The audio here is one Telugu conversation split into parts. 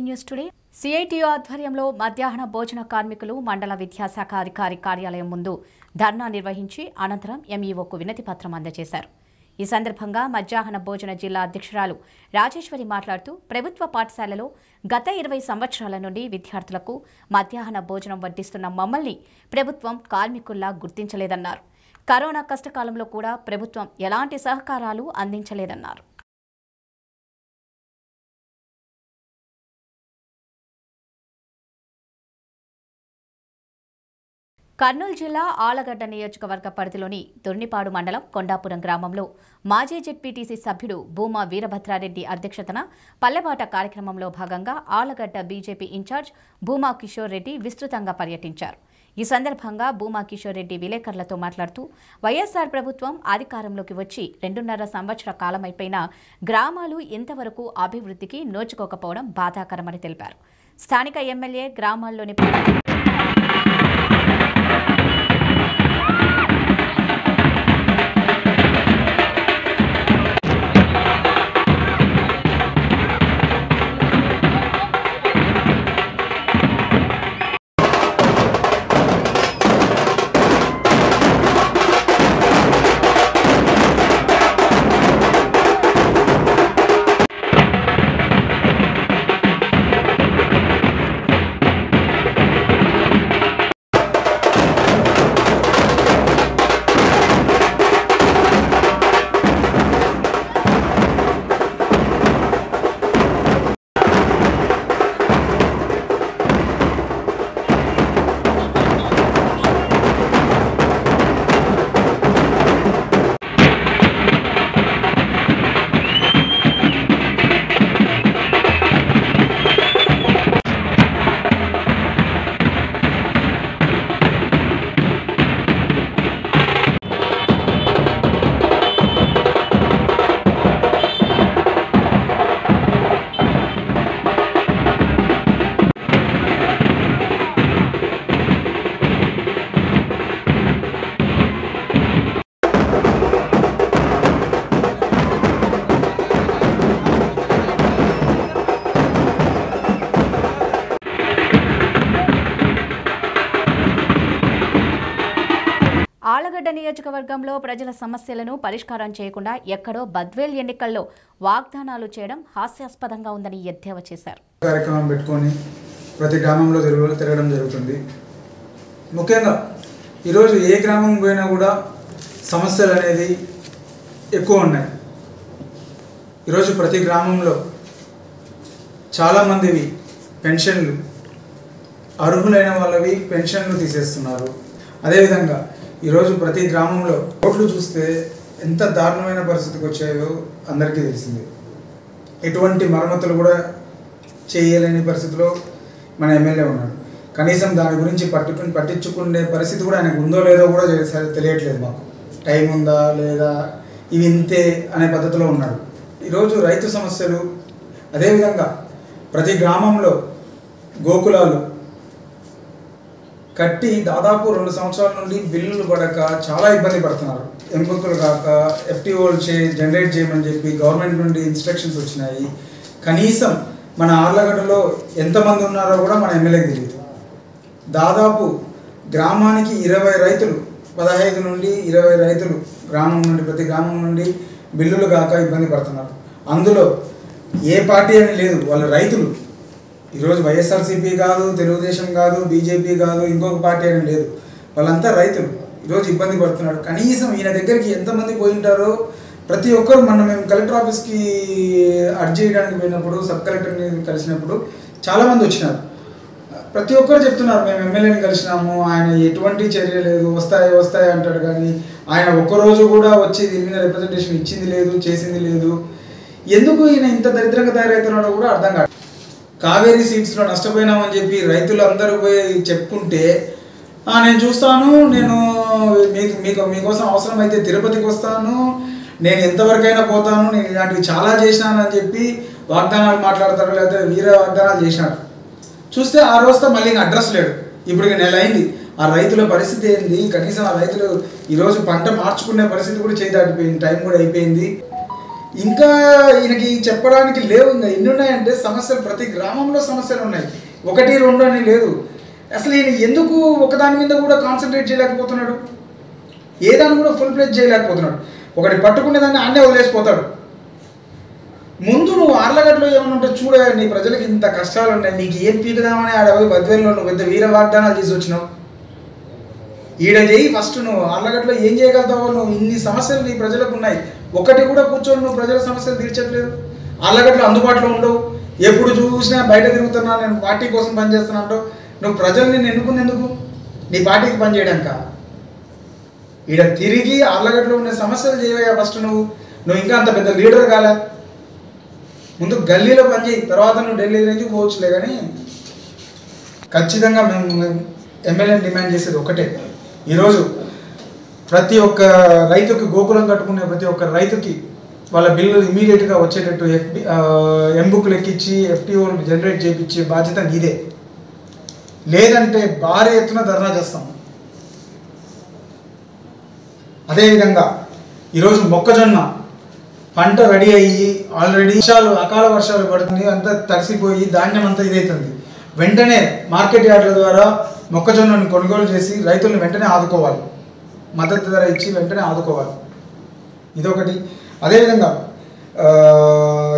న్యూస్ టుడే సిఐటియు ఆధ్వర్యంలో మధ్యాహ్న భోజన కార్మికులు మండల విద్యాశాఖ అధికారి కార్యాలయం ముందు ధర్నా నిర్వహించి అనంతరం ఎంఈఓకు వినతి పత్రం అందజేశారు. ఈ సందర్భంగా మధ్యాహ్న భోజన జిల్లా అధ్యక్షురాలు రాజేశ్వరి మాట్లాడుతూ ప్రభుత్వ పాఠశాలలో గత 20 సంవత్సరాల నుండి విద్యార్థులకు మధ్యాహ్న భోజనం వడ్డిస్తున్న మమ్మల్ని ప్రభుత్వం కార్మికుల్లా గుర్తించలేదన్నారు. కరోనా కష్టకాలంలో కూడా ప్రభుత్వం ఎలాంటి సహకారాలు అందించలేదన్నారు. కర్నూలు జిల్లా ఆళ్లగడ్డ నియోజకవర్గ పరిధిలోని దొర్నిపాడు మండలం కొండాపురం గ్రామంలో మాజీ జెడ్పీటీసీ సభ్యుడు భూమా వీరభద్రారెడ్డి అధ్యక్షతన పల్లెబాట కార్యక్రమంలో భాగంగా ఆళ్లగడ్డ బీజేపీ ఇన్ఛార్జ్ భూమా కిషోర్ రెడ్డి విస్తృతంగా పర్యటించారు. ఈ సందర్భంగా భూమా కిషోర్ రెడ్డి విలేకరులతో మాట్లాడుతూ వైఎస్ఆర్ ప్రభుత్వం అధికారంలోకి వచ్చి 2.5 సంవత్సర కాలమైపోయినా గ్రామాలు ఇంతవరకు అభివృద్ధికి నోచుకోకపోవడం బాధాకరమని తెలిపారు. స్థానిక ఎమ్మెల్యే గ్రామాల్లోని ఆళ్లగడ్డ నియోజకవర్గంలో ప్రజల సమస్యలను పరిష్కారం చేయకుండా ఎక్కడో బద్వేల్ ఎన్నికల్లో వాగ్దానాలు చేయడం హాస్యాస్పదంగా ఉందని ఎద్దేవా చేశారు. కార్యక్రమం పెట్టుకొని ప్రతి గ్రామంలో తిరగడం జరుగుతుంది. ముఖ్యంగా ఈరోజు ఏ గ్రామం పోయినా కూడా సమస్యలు అనేది ఎక్కువ ఉన్నాయి. ఈరోజు ప్రతి గ్రామంలో చాలామందివి పెన్షన్లు అర్హులైన వాళ్ళవి పెన్షన్లు తీసేస్తున్నారు. అదేవిధంగా ఈరోజు ప్రతి గ్రామంలో రోడ్లు చూస్తే ఎంత దారుణమైన పరిస్థితికి వచ్చాయో అందరికీ తెలిసిందే. ఎటువంటి మరమ్మతులు కూడా చేయలేని పరిస్థితిలో మన ఎమ్మెల్యే ఉన్నాడు. కనీసం దాని గురించి పట్టించుకునే పరిస్థితి కూడా ఆయనకు ఉందో లేదో కూడా తెలియట్లేదు. మాకు టైం ఉందా లేదా ఇవి ఇంతే అనే పద్ధతిలో ఉన్నాడు. ఈరోజు రైతు సమస్యలు, అదేవిధంగా ప్రతి గ్రామంలో గోకులాలు కట్టి దాదాపు 2 సంవత్సరాల నుండి బిల్లులు పడక చాలా ఇబ్బంది పడుతున్నారు. ఎంపికలు కాక ఎఫ్టీఓలు జనరేట్ చేయమని చెప్పి గవర్నమెంట్ నుండి ఇన్స్ట్రక్షన్స్ వచ్చినాయి. కనీసం మన ఆళ్లగడ్డలో ఎంతమంది ఉన్నారో కూడా మన ఎమ్మెల్యేకి తెలియదు. దాదాపు గ్రామానికి 20 రైతులు, 15 నుండి 20 రైతులు ప్రతి గ్రామం నుండి బిల్లులు కాక ఇబ్బంది పడుతున్నారు. అందులో ఏ పార్టీ అని లేదు, వాళ్ళు రైతులు. ఈరోజు వైఎస్ఆర్సీపీ కాదు, తెలుగుదేశం కాదు, బీజేపీ కాదు, ఇంకొక పార్టీ అని లేదు, వాళ్ళంతా రైతులు. ఈరోజు ఇబ్బంది పడుతున్నారు. కనీసం ఈయన దగ్గరికి ఎంతమంది పోయింటారో ప్రతి ఒక్కరు మేము కలెక్టర్ ఆఫీస్కి అర్జీ చేయడానికి పోయినప్పుడు, సబ్ కలెక్టర్ని కలిసినప్పుడు చాలామంది వచ్చినారు. ప్రతి ఒక్కరు చెప్తున్నారు మేము ఎమ్మెల్యేని కలిసినాము, ఆయన ఎటువంటి చర్య లేదు, వస్తాయి అంటాడు. కానీ ఆయన ఒక్కరోజు కూడా వచ్చి దీని మీద రిప్రజెంటేషన్ ఇచ్చింది లేదు, చేసింది లేదు. ఎందుకు ఈయన ఇంత దరిద్రంగా తయారవుతున్నాడో కూడా అర్థం కాదు. కావేరీ సీట్స్లో నష్టపోయినామని చెప్పి రైతులు అందరూ పోయి చెప్పుకుంటే నేను చూస్తాను, నేను మీకోసం అవసరమైతే తిరుపతికి వస్తాను, నేను ఎంతవరకైనా పోతాను, నేను ఇలాంటివి చాలా చేసినాను అని చెప్పి వాగ్దానాలు మాట్లాడతారు, లేకపోతే వీర వాగ్దానాలు చేసినాడు. చూస్తే ఆ రోజుతో మళ్ళీ ఇంకా అడ్రస్ లేడు. ఇప్పుడు నెల అయింది. ఆ రైతుల పరిస్థితి ఏంది? కనీసం ఆ రైతులు ఈరోజు పంట మార్చుకునే పరిస్థితి కూడా చేయి దాటిపోయింది, టైం కూడా అయిపోయింది. ఇంకా ఈయనకి చెప్పడానికి లేవు. ఇంకా ఎన్ని ఉన్నాయంటే సమస్యలు, ప్రతి గ్రామంలో సమస్యలు ఉన్నాయి, 1, 2 అని లేదు. అసలు ఈయన ఎందుకు ఒకదాని మీద కూడా కాన్సన్ట్రేట్ చేయలేకపోతున్నాడు, ఏదాన్ని కూడా ఫుల్ ప్లేజ్ చేయలేకపోతున్నాడు. ఒకటి పట్టుకునే దాన్ని అన్నే వదిలేసిపోతాడు. ముందు నువ్వు ఆర్లగడ్డలో ఏమైనా ఉంటే చూడ, నీ ప్రజలకు ఇంత కష్టాలు ఉన్నాయి, నీకు ఏం పీకుదామని ఆడపోయి బద్వేల్లో నువ్వు పెద్ద వీర వాగ్దానాలు తీసుకొచ్చినావు. ఈడ చేయి ఫస్ట్, నువ్వు ఆర్లగడ్డలో ఏం చేయగలుగుతావో. నువ్వు ఇన్ని సమస్యలు నీ ప్రజలకు ఉన్నాయి, ఒకటి కూడా కూర్చొని నువ్వు ప్రజల సమస్యలు తీర్చట్లేదు. ఆర్లగడ్డలో అందుబాటులో ఉండవు, ఎప్పుడు చూసినా బయట తిరుగుతున్నా, నేను పార్టీ కోసం పనిచేస్తున్నా అంటావు. నువ్వు ప్రజల్ని నేను ఎన్నుకునేందుకు? నీ పార్టీకి పనిచేయడానిక? ఈడ తిరిగి ఆర్లగడ్డలో ఉండే సమస్యలు చేయవా ఫస్ట్. నువ్వు ఇంకా అంత పెద్ద లీడర్ కాలే. ముందు గల్లీలో పనిచేయి, తర్వాత నువ్వు ఢిల్లీ రేంజ్ పోవచ్చులే. కానీ ఖచ్చితంగా మేము ఎమ్మెల్యేని డిమాండ్ చేసేది ఒకటే, ఈరోజు ప్రతి ఒక్క రైతుకి, గోకులం కట్టుకునే ప్రతి ఒక్క రైతుకి వాళ్ళ బిల్లులు ఇమీడియట్గా వచ్చేటట్టు ఎంబుక్లు ఎక్కించి ఎఫ్టీఓలు జనరేట్ చేయించే బాధ్యత నీదే. లేదంటే భారీ ఎత్తున ధర్నా చేస్తాం. అదేవిధంగా ఈరోజు మొక్కజొన్న పంట రెడీ అయ్యి ఆల్రెడీ అకాల వర్షాలు పడుతుంది, అంతా తడిసిపోయి ధాన్యం అంతా ఇదవుతుంది. వెంటనే మార్కెట్ యార్డుల ద్వారా మొక్కజొన్నను కొనుగోలు చేసి రైతులను వెంటనే ఆదుకోవాలి, మద్దతు ధర ఇచ్చి వెంటనే ఆదుకోవాలి. ఇదొకటి. అదేవిధంగా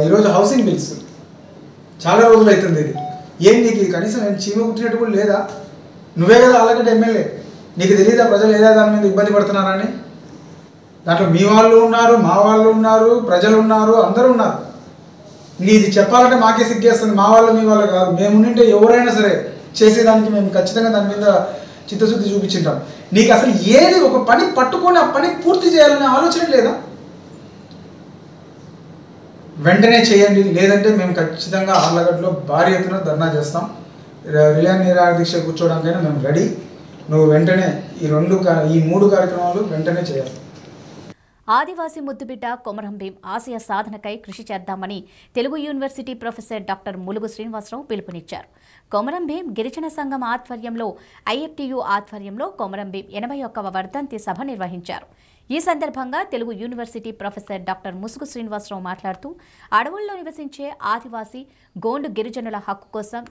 ఈరోజు హౌసింగ్ బిల్స్ చాలా రోజులు అవుతుంది. ఇది ఏం నీకు కనీసం నేను చీమ కుట్టినట్టు కూడా లేదా? నువ్వే కదా ఆల్రెడీ ఎమ్మెల్యే, నీకు తెలియదా ప్రజలు ఏదా దాని మీద ఇబ్బంది పడుతున్నారని? దాంట్లో మీ వాళ్ళు ఉన్నారు, మా వాళ్ళు ఉన్నారు, ప్రజలు ఉన్నారు, అందరూ ఉన్నారు. ఇది చెప్పాలంటే మాకే సిగ్గేస్తుంది. మా వాళ్ళు మీ వాళ్ళు కాదు, మేము ఉంటే ఎవరైనా సరే చేసేదానికి మేము ఖచ్చితంగా దాని మీద చిత్తశుద్ధి చూపించుంటాం. నీకు అసలు ఏది ఒక పని పట్టుకొని ఆ పని పూర్తి చేయాలనే ఆలోచన లేదా? వెంటనే చేయండి, లేదంటే మేము ఖచ్చితంగా ఆర్లగడ్డలో భారీ ఎత్తున ధర్నా చేస్తాం. రిలే నిరాహార దీక్ష కూర్చోవడానికైనా మేము రెడీ. నువ్వు వెంటనే ఈ 3 కార్యక్రమాలు వెంటనే చేయాలి. ఆదివాసీ ముద్దుబిడ్డ కొమరం భీం ఆశయ సాధనకై కృషి చేద్దామని Telugu university professor doctor Mulugu Srinivasarao పిలుపునిచ్చారు. కొమరం భీం గిరిజన సంఘం ఆధ్వర్యంలో ఐఎఫ్టియు ఆధ్వర్యంలో కొమరం భీం 81వ వర్ధంతి సభ నిర్వహించారు. ఈ సందర్భంగా తెలుగు యూనివర్సిటీ ప్రొఫెసర్ డాక్టర్ ముసుగు శ్రీనివాసరావు మాట్లాడుతూ, అడవుల్లో నివసించే ఆదివాసీ గోండు గిరిజనుల హక్కు కోసం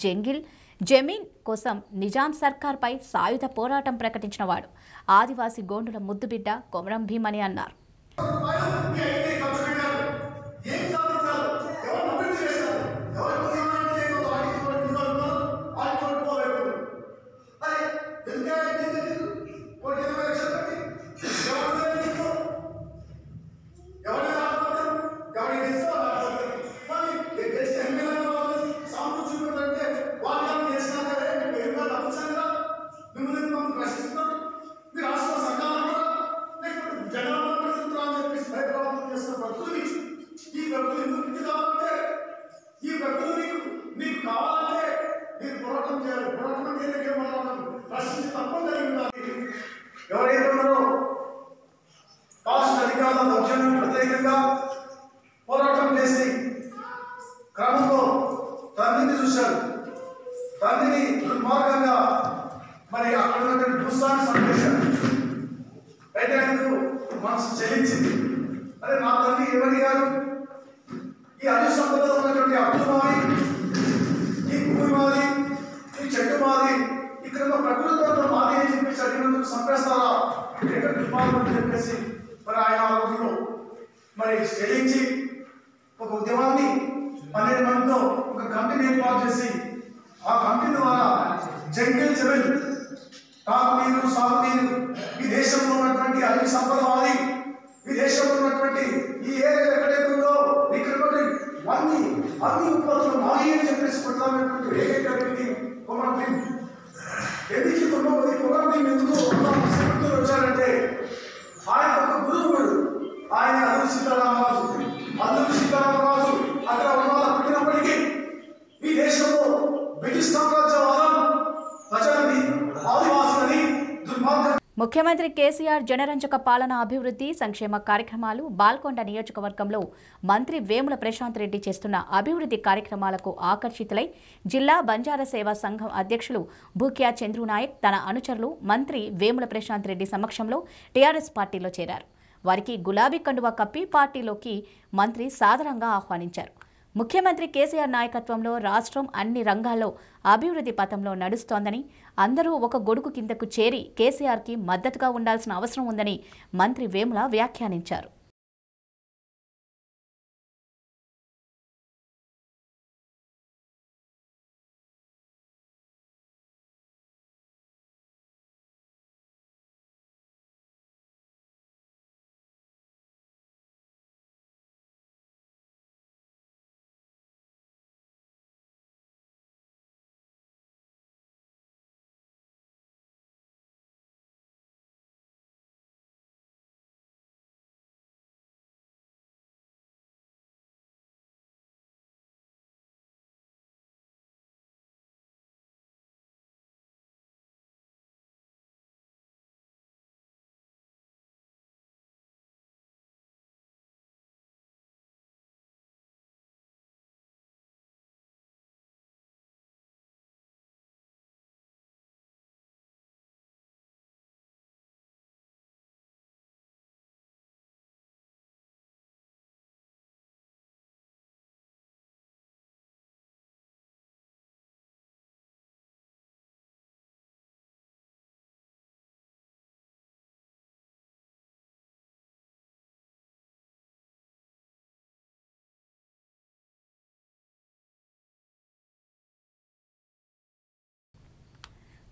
జంగిల్ జమీన్ కోసం నిజాం సర్కార్పై సాయుధ పోరాటం ప్రకటించినవాడు ఆదివాసీ గోండుల ముద్దుబిడ్డ కొమరం భీం అని అన్నారు. ఎవరైతే ఉన్నారో కాస్ట్ అధికారుల దౌర్జన్యం వ్యతిరేకంగా పోరాటం చేసి క్రమంలో తండ్రిని చూశారు. తండ్రిని దుర్మార్గంగా మరి అక్కడ ఉన్నటువంటి భూస్వామి సందేశారు. అయితే ఆయనకు మనసు చెల్లించింది. అరే నా తండ్రి ఎవరి గారు, ఈ అన్ని సంపదలో ఉన్నటువంటి అప్పులు మాది, ఈ భూమి మాది, ఈ చెట్టు మాది, ఇక్కడ ఉన్న ప్రకృతితో మాది అని చెప్పేసి అడిగినందుకు సంపేస్తారా ఎక్కడ దుర్మార్గం అని చెప్పేసి మరి ఆయన ఆ రోజులో మరి చెల్లించి ఒక ఉద్యమాన్ని 12 మందితో ఒక కమిటీని ఏర్పాటు చేసి ఆ కమిటీ ద్వారా జంగిల్ జమీన్ తాగునీరు సాగునీరు ఈ దేశంలో ఉన్నటువంటి అన్ని సంపద మాది, ఈ దేశంలో ఉన్నటువంటి ఈ ఏరియా ఎక్కడైతే ఉందో ఇక్కడ అన్ని ఉత్పత్తులు మాది అని చెప్పేసి కొట్లాడినటువంటి ఏకైక వ్యక్తి కొమరం భీం. ఎందుకు కొమరం భీం ఎందుకు వచ్చారంటే ఆయన ఒక గురువు, ఆయన అల్లూరి సీతారామరాజు అక్కడ ఉన్న పుట్టినప్పటికీ ఈ దేశంలో బ్రిటిష్ సామ్రాజ్యవాదం ప్రజలని ఆదివాసులని దుర్మార్గం. ముఖ్యమంత్రి కేసీఆర్ జనరంజక పాలన, అభివృద్ధి, సంక్షేమ కార్యక్రమాలు బాల్కొండ నియోజకవర్గంలో మంత్రి వేముల ప్రశాంత్ రెడ్డి చేస్తున్న అభివృద్ధి కార్యక్రమాలకు ఆకర్షితులై జిల్లా బంజారా సేవా సంఘం అధ్యక్షులు భూక్యా చంద్రునాయక్ తన అనుచరులు మంత్రి వేముల ప్రశాంత్ రెడ్డి సమక్షంలో టీఆర్ఎస్ పార్టీలో చేరారు. వారికి గులాబీ కండువా కప్పి పార్టీలోకి మంత్రి సాదరంగా ఆహ్వానించారు. ముఖ్యమంత్రి కేసీఆర్ నాయకత్వంలో రాష్ట్రం అన్ని రంగాల్లో అభివృద్ధి పథంలో నడుస్తోందని, అందరూ ఒక గొడుగు కిందకు చేరి కేసీఆర్కి మద్దతుగా ఉండాల్సిన అవసరం ఉందని మంత్రి వేముల వ్యాఖ్యానించారు.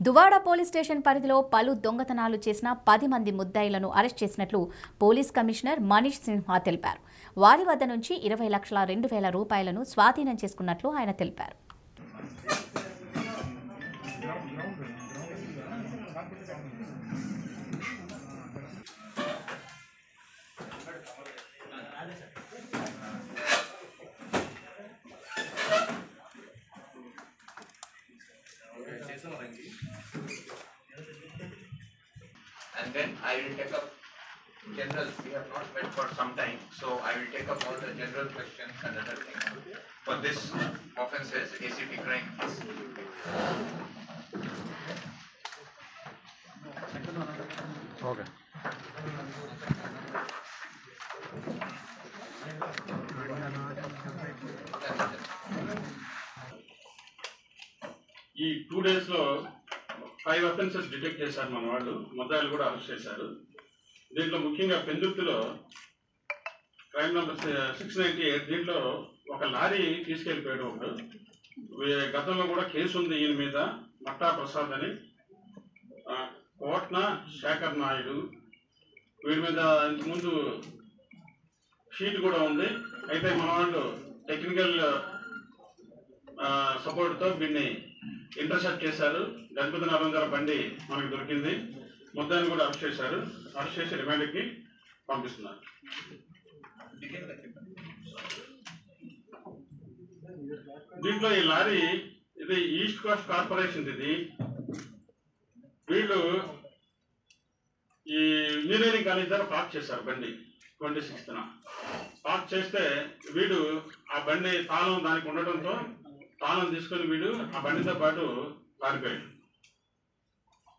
దువాడ పోలీస్ స్టేషన్ పరిధిలో పలు దొంగతనాలు చేసిన 10 మంది ముద్దాయిలను అరెస్ట్ చేసినట్లు పోలీస్ కమిషనర్ మనీష్ సిన్హా తెలిపారు. వారి వద్ద నుంచి 20,02,000 రూపాయలను స్వాధీనం చేసుకున్నట్లు ఆయన తెలిపారు. And then I will take up general. We have not met for some time, so I will take up all the general questions and other things. For this offences, ACP crime. Okay. ఈ 2 days లో 5 offences డిటెక్ట్ చేశారు మన వాళ్ళు. ముద్దాయిలు కూడా అరెస్ట్ చేశారు. దీంట్లో ముఖ్యంగా పెందుర్తిలో క్రైమ్ నెంబర్ 698 దీంట్లో ఒక లారీ తీసుకెళ్ళిపోయాడు ఒకడు. గతంలో కూడా కేసు ఉంది ఈయన మీద, మట్టా ప్రసాద్ అని, కోట్న శేఖర్ నాయుడు, వీడి మీద ఇంతకుముందు షీట్ కూడా ఉంది. అయితే మన వాళ్ళు టెక్నికల్ సపోర్ట్తో వీడిని ఇంటర్సెప్ట్ చేశారు. గణపతి నగరం గారి బండి మనకు దొరికింది. ముద్దాయిని కూడా అరెస్ట్ చేశారు. అరెస్ట్ చేసి రిమాండ్కి పంపిస్తున్నారు. దీంట్లో ఈ లారీ ఇది ఈస్ట్ కోస్ట్ కార్పొరేషన్. ఇది వీళ్ళు ఈ ఇంజనీరింగ్ కాలేజ్ దగ్గర పార్క్ చేశారు బండి 26న. పార్క్ చేస్తే వీడు ఆ బండి తాళం దానికి ఉండటంతో తాళం తీసుకొని వీడు ఆ బండితో పాటు పారిపోయాడు.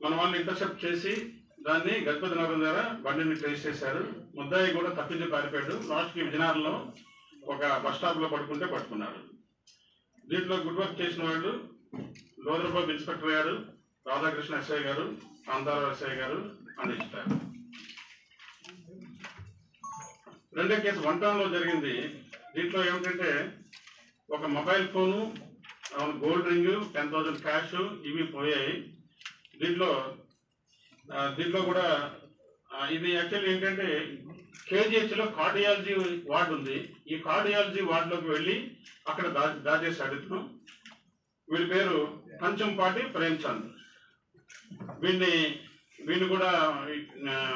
మన వాళ్ళు ఇంటర్సెప్ట్ చేసి దాన్ని గణపతి నగరం దగ్గర బండిని ట్రేస్ చేశారు. ముద్దాయి కూడా తప్పించి పారిపోయాడు. లాస్ట్కి విజయనగరంలో ఒక బస్ స్టాప్లో పడుకుంటే పట్టుకున్నారు. దీంట్లో గుడ్ వర్క్ చేసిన వాళ్ళు లోదరబాబు ఇన్స్పెక్టర్ గారు, రాధాకృష్ణ ఎస్ఐ గారు, కాంతారావు ఎస్ఐ గారు అందిస్తారు. రెండో కేసు 1 టౌన్లో జరిగింది. దీంట్లో ఏమిటంటే ఒక mobile phone, gold ring, 10,000 cash ఇవి పోయాయి. దీంట్లో కూడా ఇది యాక్చువల్లీ ఏంటంటే కేజీహెచ్లో కార్డియాలజీ వార్డు ఉంది. ఈ కార్డియాలజీ వార్డులోకి వెళ్ళి అక్కడ దాచేసాడు ఇతను. వీడి పేరు కంచంపాటి ప్రేమ్చంద్. వీడిని కూడా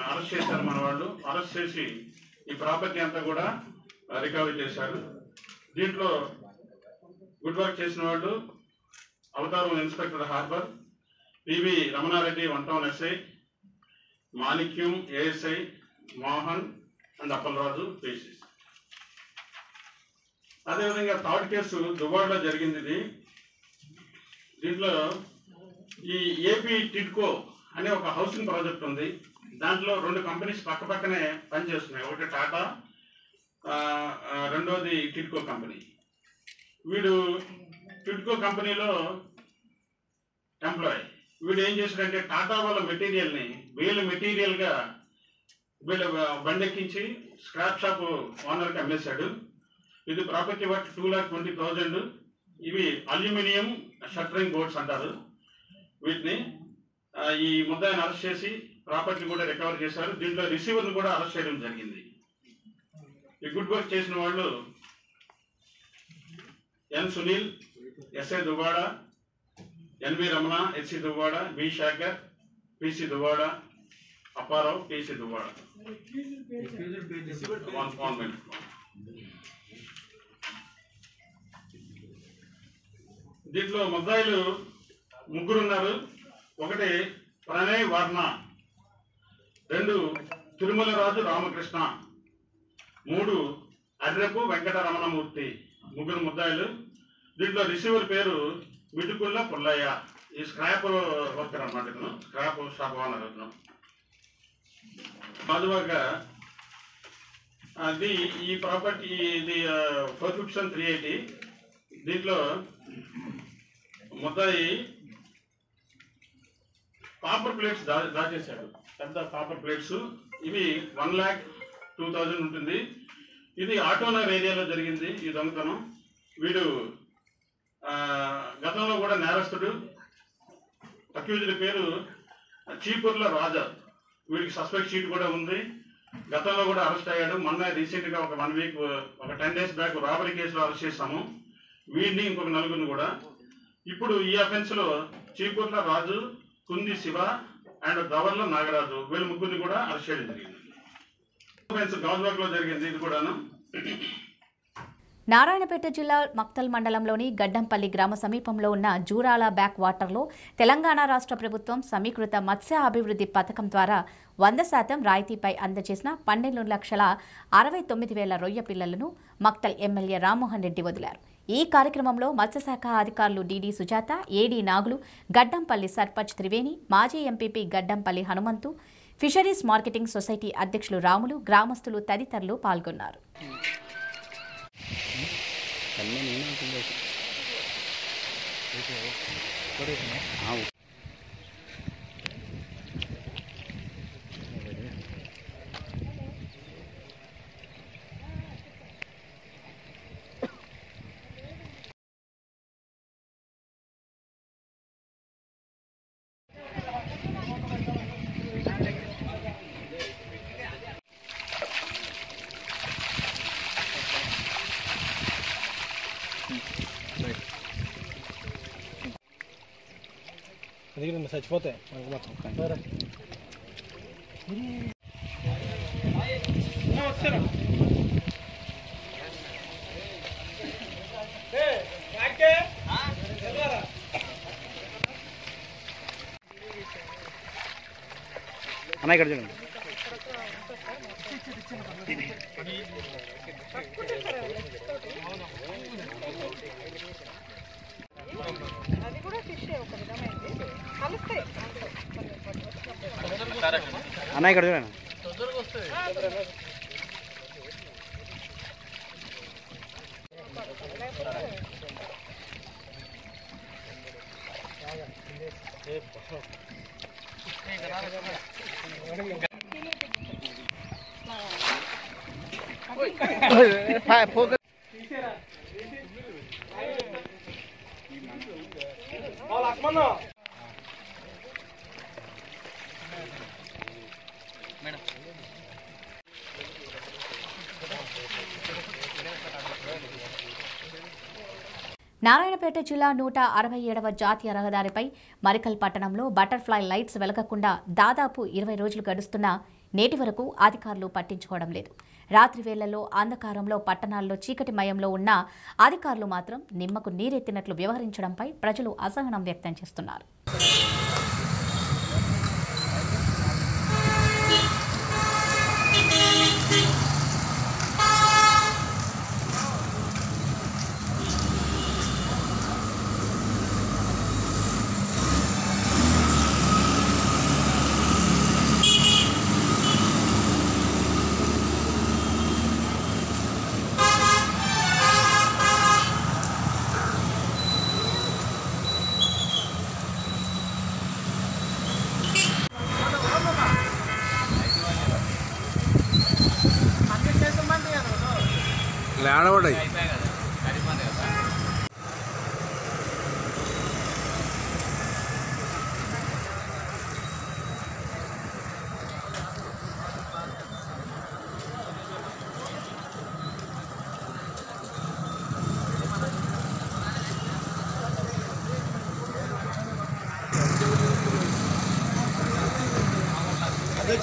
అరెస్ట్ చేశారు మన వాళ్ళు. అరెస్ట్ చేసి ఈ ప్రాపర్టీ అంతా కూడా రికవరీ చేశారు. దీంట్లో గుడ్ వర్క్ చేసిన వాళ్ళు అవతారం ఇన్స్పెక్టర్ హార్బర్, PV Ramana Reddy 1 town SI, Manikyam ASI, Mohan and Appalaraju పేసెస్. అదేవిధంగా థర్డ్ కేసు దుబాయ్లో జరిగింది. దీంట్లో ఈ ఏపీ టిడ్కో అనే ఒక హౌసింగ్ ప్రాజెక్ట్ ఉంది. దాంట్లో 2 కంపెనీస్ పక్కనే పనిచేస్తున్నాయి. ఒకటి టాటా, రెండోది టిడ్కో కంపెనీ. వీడు టిడ్కో కంపెనీలో ఎంప్లాయ్. వీడు ఏం చేశాడంటే టాటా వాళ్ళ మెటీరియల్ని వీళ్ళ మెటీరియల్గా వీళ్ళ బండెక్కించి స్క్రాప్ షాప్ ఓనర్కి అమ్మేశాడు. ఇది ప్రాపర్టీ వర్త్ 2,20,000. ఇవి అల్యూమినియం షట్టరింగ్ బోర్డ్స్ అంటారు వీటిని. ఈ ముద్దాయిని అరెస్ట్ చేసి ప్రాపర్టీ కూడా రికవర్ చేశారు. దీంట్లో రిసీవర్ని కూడా అరెస్ట్ చేయడం జరిగింది. ఈ గుడ్ వర్క్ చేసిన వాళ్ళు N Sunil, SI Duvvada, NV Ramana, SC Duvvada, B Shekhar, PC Duvvada, Apparao, PC Duvvada. దీంట్లో ముద్దాయిలు 3 ఉన్నారు. ఒకటి ప్రణయ్ వర్ణ, 2 తిరుమల రాజు రామకృష్ణ, 3 అర్రెపు వెంకట రమణమూర్తి. 3 ముద్దాయిలు. దీంట్లో రిసీవర్ పేరు మిటుకుల్ల పుల్లయ్య. ఈ స్క్రాప్ వర్కర్ అన్నమాట. ఇతను స్క్రాప్ షాప్ ఓనర్. ఇతను బాదువాగా అది ఈ ప్రాపర్టీ ఇది 457,380. దీంట్లో ముద్దాయి కాపర్ ప్లేట్స్ దాచేశాడు. పెద్ద కాపర్ ప్లేట్స్. ఇవి 1,02,000 ఉంటుంది. ఇది ఆటోనగర్ ఏరియాలో జరిగింది ఈ దొంగతనం. వీడు గతంలో కూడా నేరస్తుడు. అక్యూజ్డ్ పేరు చీపుర్ల రాజా. వీడికి సస్పెక్ట్ షీట్ కూడా ఉంది. గతంలో కూడా అరెస్ట్ అయ్యాడు. మొన్న రీసెంట్గా ఒక 1 వీక్, ఒక 10 days బ్యాక్ రాబరీ కేసులో అరెస్ట్ చేశాము వీడిని, ఇంకొక 4 కూడా. ఇప్పుడు ఈ అఫెన్స్లో చీపుర్ల రాజు, కుంది శివ అండ్ దవర్ల నాగరాజు, వీళ్ళ 3 కూడా అరెస్ట్ చేయడం జరిగింది. అఫెన్స్ గాజువాకలో జరిగింది ఇది కూడాను. నారాయణపేట జిల్లా మక్తల్ మండలంలోని గడ్డంపల్లి గ్రామ సమీపంలో ఉన్న జూరాల బ్యాక్ వాటర్లో తెలంగాణ రాష్ట్ర ప్రభుత్వం సమీకృత మత్స్య అభివృద్ధి పథకం ద్వారా 100% రాయితీపై అందజేసిన 12,69,000 రొయ్య పిల్లలను మక్తల్ ఎమ్మెల్యే రామ్మోహన్ రెడ్డి వదిలారు. ఈ కార్యక్రమంలో మత్స్యశాఖ అధికారులు డిడి సుజాత, ఏడీ నాగులు, గడ్డంపల్లి సర్పంచ్ త్రివేణి, మాజీ MPP Gaddampalli Hanumanthu, fisheries marketing society అధ్యక్షులు రాములు, గ్రామస్తులు తదితరులు పాల్గొన్నారు. అది చచ్చిపోతాయి మొత్తం. అన్న ఇక్కడ చూడండి. అది కూడా ఫిష్ ఒక విధమైంది కలుస్తాయి. అన్న ఇక్కడ చూడండి. నారాయణపేట జిల్లా 167వ జాతీయ రహదారిపై మరికల్ పట్టణంలో బటర్ఫ్లై లైట్స్ వెలగకుండా దాదాపు 20 రోజులు గడుస్తున్నా నేటి వరకు అధికారులు పట్టించుకోవడం లేదు. రాత్రి వేళల్లో అంధకారంలో పట్టణాల్లో చీకటిమయంలో ఉన్న అధికారులు మాత్రం నిమ్మకు నీరెత్తినట్లు వ్యవహరించడంపై ప్రజలు అసహనం వ్యక్తం చేస్తున్నారు. ఆడబడ్డాయి.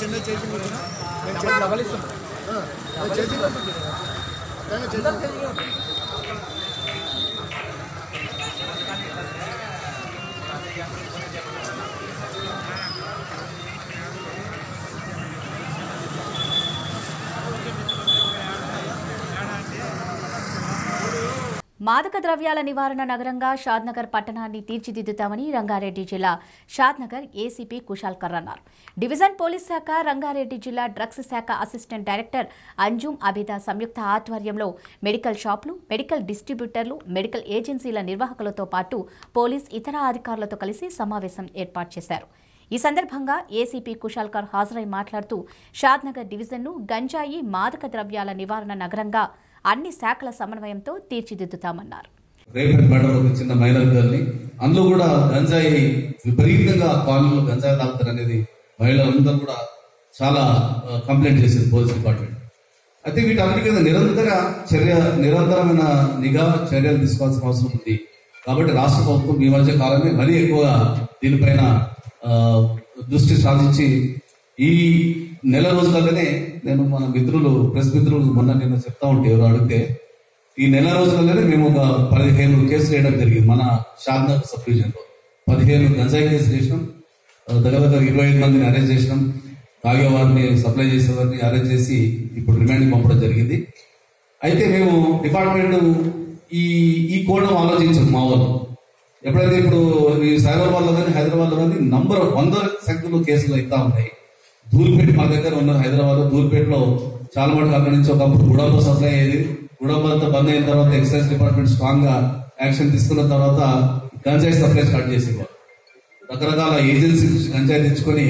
చిన్న చేసి మాదక ద్రవ్యాల నివారణ నగరంగా షాద్నగర్ పట్టణాన్ని తీర్చిదిద్దుతామని రంగారెడ్డి జిల్లా షాద్నగర్ ఏసీపీ కుశాల్కర్ అన్నారు. డివిజన్ పోలీస్ శాఖ, రంగారెడ్డి జిల్లా డ్రగ్స్ శాఖ అసిస్టెంట్ డైరెక్టర్ అంజుమ్ అబిదా సంయుక్త ఆధ్వర్యంలో మెడికల్ షాపులు, మెడికల్ డిస్ట్రిబ్యూటర్లు, మెడికల్ ఏజెన్సీల నిర్వాహకులతో పాటు పోలీస్ ఇతర అధికారులతో కలిసి సమావేశం ఏర్పాటు చేశారు. ఈ సందర్భంగా ఏసీపీ కుశాల్కర్ హాజరై మాట్లాడుతూ షాద్నగర్ డివిజన్ను గంజాయి, మాదక ద్రవ్యాల నివారణ నగరంగా అన్ని శాఖల సమన్వయంతో తీర్చిదిద్దుతామన్నారు. రేపటి మేడం ఒక చిన్న మైనర్ గర్ల్ని, అందులో కూడా గంజాయి విపరీతంగా కాలనీలో గంజాయి తాగుతారు అనేది మహిళలందరూ కూడా చాలా కంప్లైంట్ చేశారు పోలీస్ డిపార్ట్మెంట్. అయితే వీటన్నిటి మీద నిరంతరమైన నిఘా చర్యలు తీసుకోవాల్సిన అవసరం ఉంది. కాబట్టి రాష్ట్ర ప్రభుత్వం ఈ మధ్య కాలమే మరీ ఎక్కువగా దీనిపైన దృష్టి సాధించి ఈ నెల రోజులలోనే, నేను మన ప్రెస్ మిత్రులు మొన్న నిన్న చెప్తా ఉంటే ఎవరు అడిగితే, ఈ నెల రోజులలోనే మేము ఒక 15 కేసులు వేయడం జరిగింది. మన షాద్నగర్ సబ్ డివిజన్ లో 15 గంజాయి కేసులు చేసినాం. దగ్గర 25 మందిని అరెస్ట్ చేసినాం. తాగే వారిని, సప్లై చేసే వారిని అరెస్ట్ చేసి ఇప్పుడు రిమాండ్ పంపడం జరిగింది. అయితే మేము డిపార్ట్మెంట్ ఈ కోణం ఆలోచించాం. మా వాళ్ళు ఎప్పుడైతే ఇప్పుడు ఈ సైబరాబాద్ లో కానీ హైదరాబాద్ లో కానీ 100 సంఖ్యలో కేసులు అవుతా ఉన్నాయి. ధూల్పేట మా దగ్గర ఉన్నారు. హైదరాబాద్ లో ధూల్పేటలో చాలా మటుకు అక్కడి నుంచి ఒకప్పుడు గుడాంబ సప్లై అయ్యేది. గుడాంబంతా బంద్ అయిన తర్వాత ఎక్సైజ్ డిపార్ట్మెంట్ స్ట్రాంగ్ గా యాక్షన్ తీసుకున్న తర్వాత గంజాయి సప్లై స్టార్ట్ చేసేవారు. రకరకాల ఏజెన్సీ నుంచి గంజాయి తెచ్చుకొని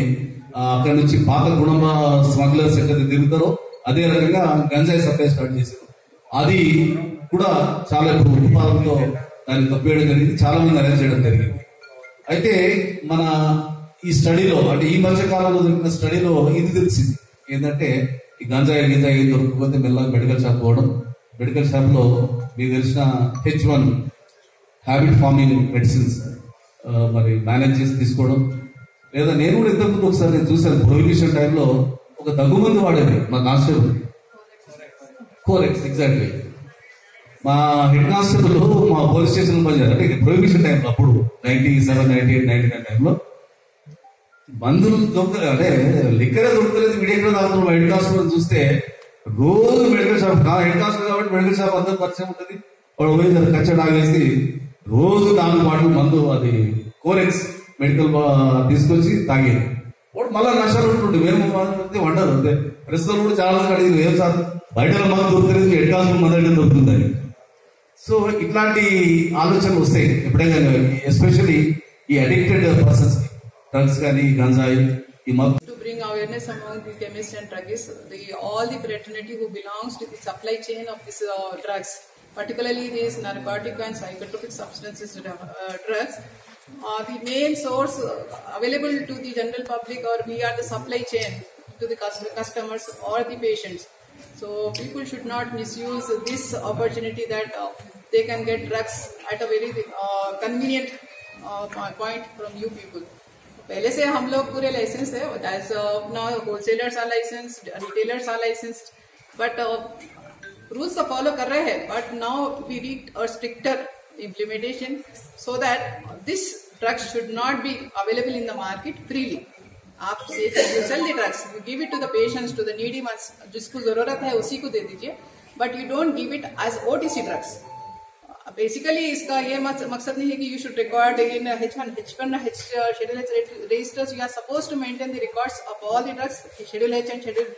అక్కడి నుంచి పాత గుడాంబ స్మగ్లర్స్ ఎక్కడైతే తిరుగుతారో అదే రకంగా గంజాయి సప్లై స్టార్ట్ చేశారు. అది కూడా చాలా ఇప్పుడు ఉత్పాదనలో దాన్ని తప్పేయడం జరిగింది. చాలా మంది అరెస్ట్ చేయడం జరిగింది. అయితే మన ఈ స్టడీలో, అంటే ఈ మధ్య కాలంలో దొరికిన స్టడీలో ఇది తెలిసింది ఏంటంటే, ఈ గంజాయి దొరకకపోతే మెల్లగా మెడికల్ షాప్ పోవడం, మెడికల్ షాప్ లో మీకు తెలిసిన H1 హ్యాబిట్ ఫార్మింగ్ మెడిసిన్స్ మరి మేనేజ్ చేసి తీసుకోవడం, లేదా నేను కూడా ఇంతకుముందు ఒకసారి నేను చూశాను ప్రొహిబిషన్ టైంలో ఒక దగ్గుమంది వాడేది మా కానిస్టేబుల్, కోరెక్స్. ఎగ్జాక్ట్లీ మా హెడ్ కానిస్టేబుల్ మా పోలీస్ స్టేషన్ పనిచేయాలి. అంటే ప్రొహిబిషన్ టైంలో అప్పుడు 97, 98, 99 టైంలో మందులు దొరకలేదు, అంటే లిక్కరే దొరకలేదు. వీడు ఎక్కడ తాగుతున్నాం హెడ్ కానిస్టేబుల్ చూస్తే రోజు మెడికల్ షాప్, హెడ్ కానిస్టేబుల్ కాబట్టి మెడికల్ షాప్ అందరూ పరిచయం ఉంటుంది. వాడు పోయి కచ్చడి ఆగేసి రోజు 4 బాటిల్ మందు, అది కోరెక్స్ మెడికల్ తీసుకొచ్చి తాగేది. వాడు మళ్ళా నష్టాలు ఉంటుండే. మేము వండరు అంతే. ప్రస్తుతం కూడా చాలా మంది అడిగింది, ఏం సార్ బయట మందు దొరుకుతుంది, హెడ్ కానిస్టేబుల్ మందు అయితే దొరుకుతుందని. సో ఇట్లాంటి ఆలోచనలు వస్తాయి ఎప్పుడైనా, ఎస్పెషల్లీ ఈ అడిక్టెడ్ పర్సన్స్, డ్రగ్స్ కానీ గంజాయి ఈ to bring awareness among the chemists and druggists, all the fraternity who belongs to the supply chain of these drugs, particularly these narcotic and psychotropic substances drugs, the main source available to the general public, or we are the supply chain to the customers or the patients. So people should not misuse this opportunity that they can get drugs at a very convenient point from you people. पहले से हम लोग पूरे लाइसेंस है, now wholesalers are licensed, retailers are licensed, but rules तो follow कर रहे हैं, but now we need a stricter implementation so that this drugs should not be available in the market freely. आप you sell the drugs, you give it to the patients, to the needy ones, जिसको जरूरत है उसी को दे दीजिए, but you don't give it as OTC drugs. Basically इसका ये मकसद नहीं है कि you should record in H1 Schedule H registers. You are supposed to maintain the records of all the drugs, Schedule H and Schedule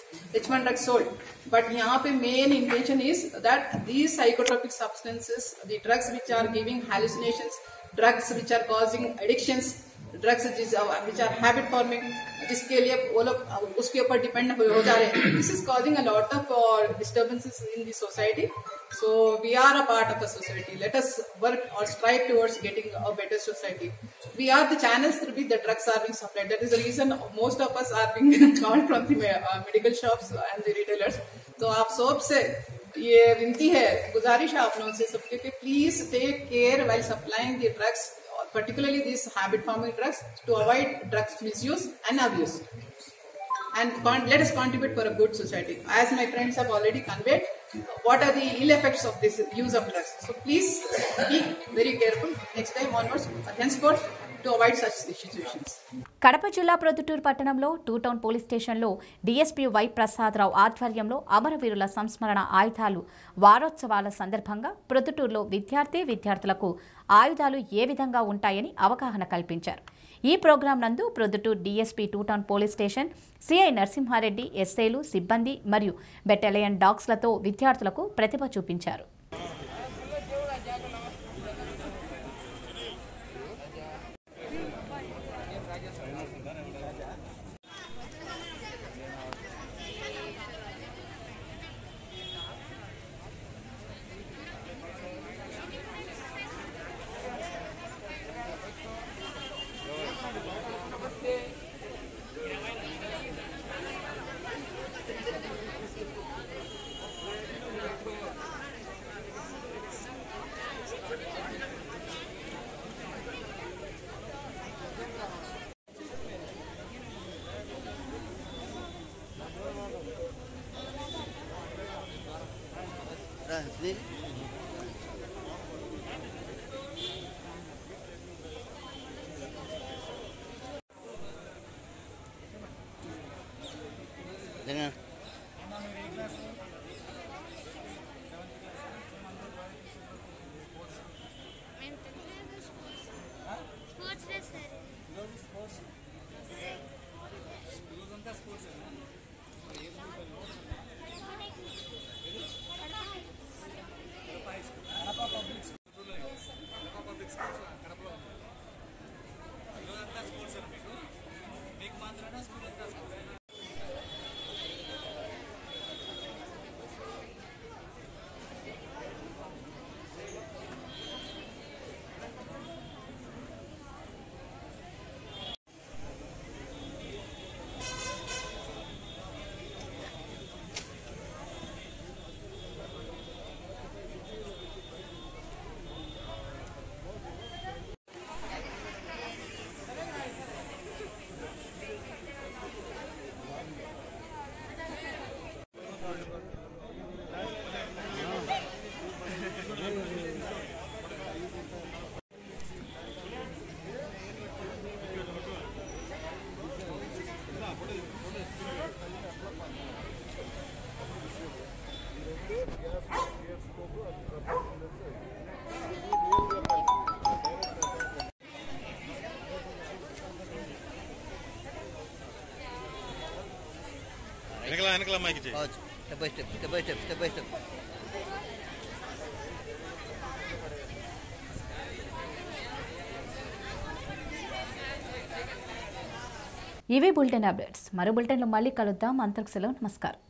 H1 drugs sold. But यहाँ पे main intention is that these psychotropic substances, the drugs which are giving hallucinations, drugs which are causing addictions, drugs which are habit forming, जिसके लिए वो लोग उसके ऊपर डिपेंड हो जा रहे हैं. This is causing a lot of disturbances in the society. So we are a part of a society. Let us work or strive towards getting a better society. We are the channels through which the drugs are being supplied. That is the reason most of us are being called from the medical shops and the retailers. So आप सबसे ये विनती है, गुजारिश है आप लोगों से सबके कि please take care while supplying the drugs, particularly these habit-forming drugs, to avoid drugs misuse and abuse. And let us contribute for a good society. As my friends have already conveyed, what are the ill effects of this use of drugs? So please be very careful next time onwards, henceforth, to avoid such situations. Kadapa జిల్లా ప్రొద్దుటూరు పట్టణంలో 2 టౌన్ పోలీస్ స్టేషన్లో డీఎస్పీ వై ప్రసాదరావు ఆధ్వర్యంలో అమరవీరుల సంస్మరణ ఆయుధాలు వారోత్సవాల సందర్భంగా ప్రొద్దుటూరులో విద్యార్థులకు ఆయుధాలు ఏ విధంగా ఉంటాయని అవగాహన కల్పించారు. ఈ ప్రోగ్రాం నందు Proddatur DSP 2 town police station CI Narasimha Reddy, ఎస్ఐలు, సిబ్బంది మరియు బెటాలియన్ డాగ్స్లతో విద్యార్థులకు ప్రతిభ చూపించారు. వెనకల మైక్ చేయి. Step by step, step by step, step by step. ఇవే బులెటిన్ అప్డేట్స్. మరో బులెటిన్లో మళ్ళీ కలుద్దాం. అంతకు సెలవు. నమస్కారం.